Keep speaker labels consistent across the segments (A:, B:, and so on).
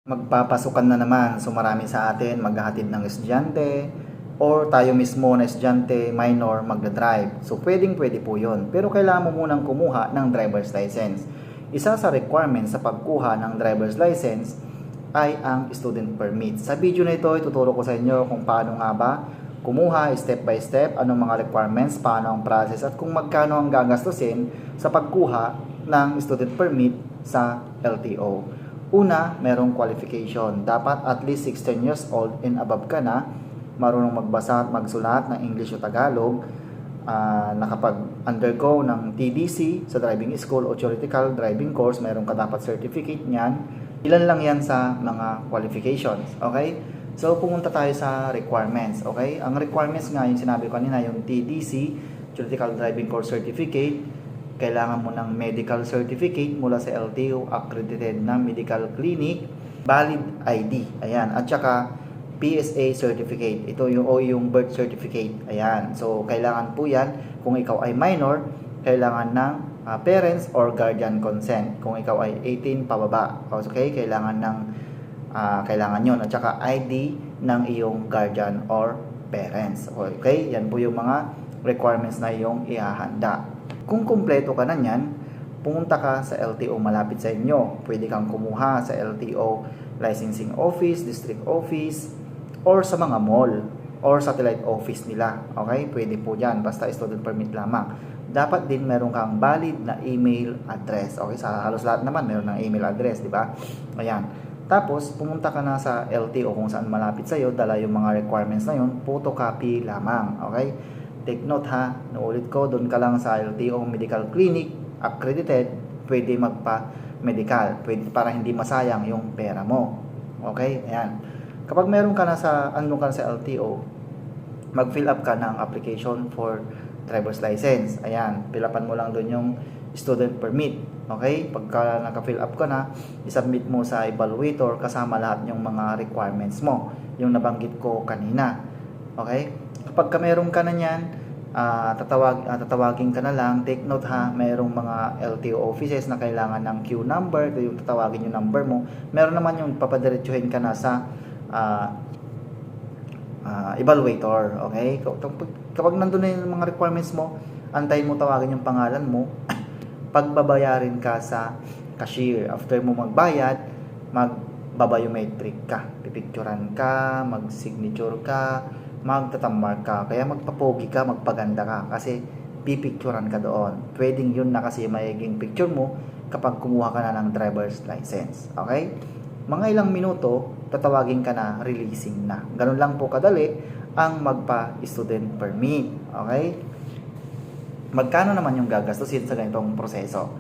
A: Magpapasukan na naman. So marami sa atin maghahatid ng estudyante or tayo mismo na estudyante, minor, magdadrive. So pwede po yun. Pero kailangan mo munang kumuha ng driver's license. Isa sa requirements sa pagkuha ng driver's license ay ang student permit. Sa video na ito, ituturo ko sa inyo kung paano nga ba kumuha step by step, anong mga requirements, paano ang process, at kung magkano ang gagastusin sa pagkuha ng student permit sa LTO. Una, merong qualification. Dapat at least 16 years old and above ka na, marunong magbasa at magsulat ng English o Tagalog, nakapag-undergo ng TDC sa driving school o theoretical driving course, meron ka dapat certificate niyan. Ilan lang yan sa mga qualifications, okay? So, pumunta tayo sa requirements, okay? Ang requirements nga, yung sinabi ko kanina, yung TDC, Theoretical Driving Course Certificate, kailangan mo ng medical certificate mula sa LTO, accredited na medical clinic, valid ID, ayan, at saka PSA certificate, ito yung birth certificate, ayan. So, kailangan po yan, kung ikaw ay minor, kailangan ng parents or guardian consent. Kung ikaw ay 18 pababa, okay, kailangan yon, at saka ID ng iyong guardian or parents. Okay, yan po yung mga requirements na iyong ihahanda. Kung kumpleto ka na yan, pumunta ka sa LTO malapit sa inyo. Pwede kang kumuha sa LTO licensing office, district office, or sa mga mall or satellite office nila. Okay, pwede po dyan, basta student permit lamang. Dapat din meron kang valid na email address. Okay, sa halos lahat naman meron ng email address, di ba? Ayan. Tapos, pumunta ka na sa LTO kung saan malapit sa'yo, dala yung mga requirements na yun, photocopy lamang, okay? Take note ha, naulit ko, doon ka lang sa LTO Medical Clinic, accredited, pwede magpa-medical, pwede para hindi masayang yung pera mo, okay? Ayan. Kapag meron ka na sa LTO, mag-fill up ka ng application for driver's license. Ayan, fill upan mo lang doon yung student permit. Okay? Pagka naka-fill up ka na, isubmit mo sa evaluator kasama lahat yung mga requirements mo. Yung nabanggit ko kanina. Okay? Kapag meron ka na yan, tatawagin ka na lang. Take note ha, mayroong mga LTO offices na kailangan ng queue number. Ito yung tatawagin yung number mo. Meron naman yung papadiretsuhin ka na sa evaluator. Okay? Kapag nandun na yung mga requirements mo, antayin mo tawagin yung pangalan mo, pagbabayarin ka sa cashier. After mo magbayad, magbabayometric ka. Pipicturan ka, mag-signature ka, magtatammark ka. Kaya magpapogi ka, magpaganda ka. Kasi pipicturan ka doon. Pwedeng yun na kasi magiging picture mo kapag kumuha ka na ng driver's license. Okay? Mga ilang minuto, tatawagin ka na, releasing na. Ganun lang po kadali ang magpa-student permit. Okay? Magkano naman yung gagastusin sa ganitong proseso?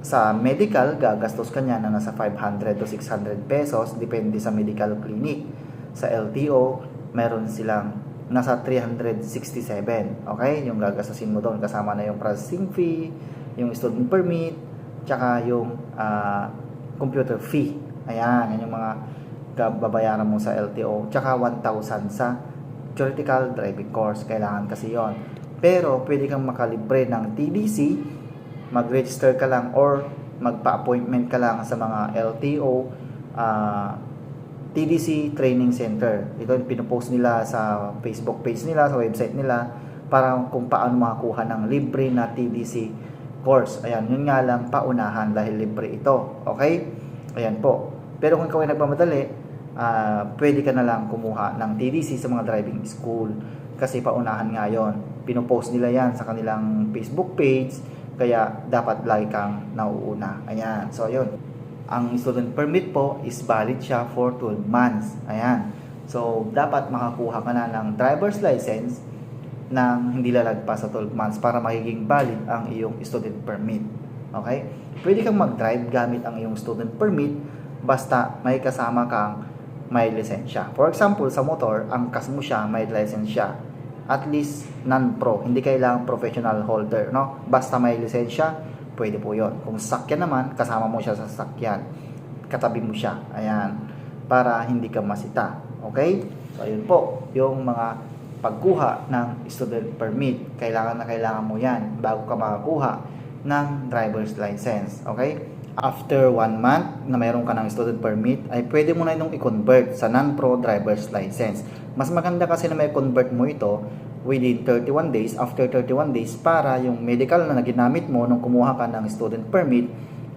A: Sa medical, gagastos ka niya na nasa 500 to 600 pesos, depende sa medical clinic. Sa LTO, meron silang nasa 367. Okay? Yung gagastusin mo doon, kasama na yung processing fee, yung student permit, tsaka yung computer fee. Ayan, yan yung mga babayaran mo sa LTO. Tsaka 1,000 sa theoretical driving course. Kailangan kasi yon. Pero, pwede kang makalibre ng TDC, mag-register ka lang or magpa-appointment ka lang sa mga LTO TDC Training Center. Ito yung pinopost nila sa Facebook page nila, sa website nila, para kung paano makakuha ng libre na TDC course. Ayan, yun nga lang, paunahan dahil libre ito. Okay? Ayan po. Pero kung ikaw ay nagmamadali, pwede ka na lang kumuha ng TDC sa mga driving school. Kasi paunahan nga yun. Pinopost nila yan sa kanilang Facebook page, kaya dapat lagi kang nauuna. Ayan, so yun. Ang student permit po is valid siya for 12 months. Ayan. So, dapat makakuha ka na ng driver's license nang hindi lalagpas sa 12 months para magiging valid ang iyong student permit. Okay? Pwede kang mag-drive gamit ang iyong student permit basta may kasama kang may lisensya. For example, sa motor, ang kas mo siya, may lisensya. At least non-pro, hindi kailangang professional holder, no? Basta may lisensya, pwede po yon. Kung sasakyan naman, kasama mo siya sa sasakyan, katabi mo siya, ayan, para hindi ka masita. Okay? So, ayun po, yung mga pagkuha ng student permit. Kailangan na kailangan mo yan bago ka makakuha ng driver's license. Okay? After 1 month na mayroon ka ng student permit, ay pwede mo na itong i-convert sa non-pro driver's license. Mas maganda kasi na may convert mo ito within 31 days, after 31 days, para yung medical na ginamit mo nung kumuha ka ng student permit,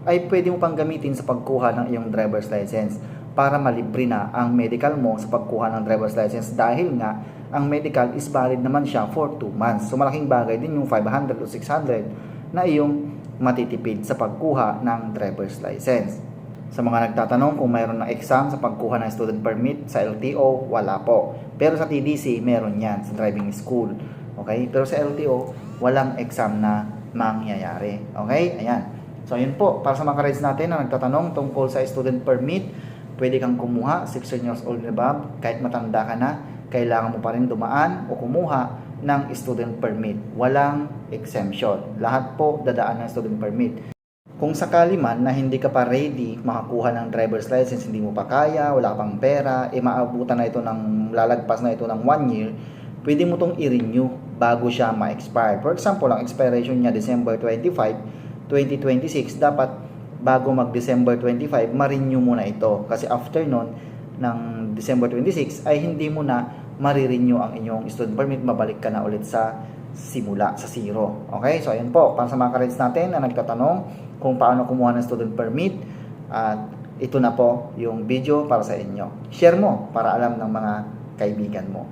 A: ay pwede mo pang gamitin sa pagkuha ng iyong driver's license para malibre na ang medical mo sa pagkuha ng driver's license dahil nga ang medical is valid naman siya for 2 months. So malaking bagay din yung 500 o 600 na iyong matitipid sa pagkuha ng driver's license. Sa mga nagtatanong kung mayroon na exam sa pagkuha ng student permit sa LTO, wala po. Pero sa TDC, meron yan sa driving school. Okay? Pero sa LTO, walang exam na mangyayari. Okay? Ayan. So, yun po. Para sa mga ka-rides natin na nagtatanong tungkol sa student permit, pwede kang kumuha, 16 years old and above, kahit matanda ka na, kailangan mo pa rin dumaan o kumuha ng student permit. Walang exemption. Lahat po dadaan ng student permit. Kung sakali man na hindi ka pa ready makakuha ng driver's license, hindi mo pa kaya, wala ka pang pera, maabutan na ito ng, lalagpas na ito ng 1 year, pwede mo itong i-renew bago siya ma-expire. For example, ang expiration niya December 25, 2026, dapat bago mag-December 25, ma-renew mo na ito. Kasi after nun, ng December 26, ay hindi mo na marirenew ang inyong student permit, mabalik ka na ulit sa simula, sa zero. Okay? So, ayun po. Para sa mga ka-rides natin na nagtatanong kung paano kumuha ng student permit, at ito na po yung video para sa inyo. Share mo para alam ng mga kaibigan mo.